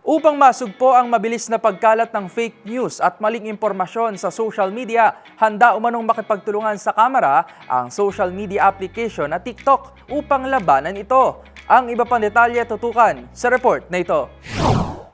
Upang masugpo ang mabilis na pagkalat ng fake news at maling impormasyon sa social media, handa umanong makipagtulungan sa kamera ang social media application na TikTok upang labanan ito. Ang iba pang detalye tutukan sa report na ito.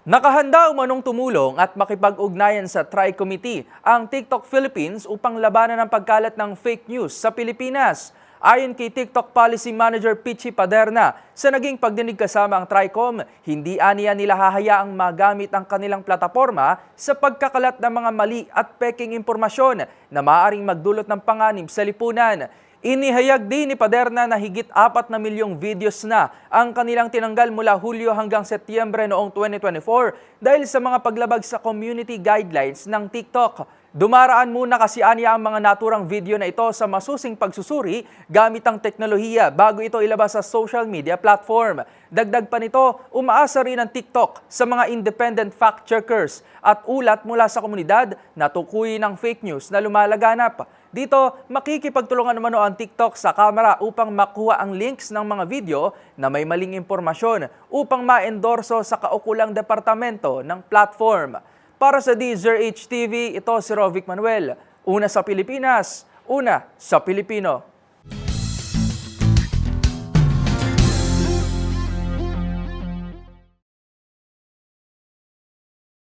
Nakahanda umanong tumulong at makipag-ugnayan sa Tri-Committee ang TikTok Philippines upang labanan ang pagkalat ng fake news sa Pilipinas. Ayon kay TikTok Policy Manager Pichi Paderna, sa naging pagdinig kasama ang TRICOM, hindi aniya nila hahayaang magamit ang kanilang plataforma sa pagkakalat ng mga mali at peking impormasyon na maaaring magdulot ng panganib sa lipunan. Inihayag din ni Paderna na higit 4 na milyong videos na ang kanilang tinanggal mula Hulyo hanggang Setyembre noong 2024 dahil sa mga paglabag sa community guidelines ng TikTok. Dumaraan muna kasi aniya ang mga naturang video na ito sa masusing pagsusuri gamit ang teknolohiya bago ito ilabas sa social media platform. Dagdag pa nito, umaasa rin ang TikTok sa mga independent fact-checkers at ulat mula sa komunidad na tukuyin ang fake news na lumalaganap. Dito, makikipagtulungan naman ang TikTok sa kamera upang makuha ang links ng mga video na may maling impormasyon upang ma-endorso sa kaukulang departamento ng platform. Para sa DZRH TV, ito si Rovic Manuel. Una sa Pilipinas, una sa Pilipino.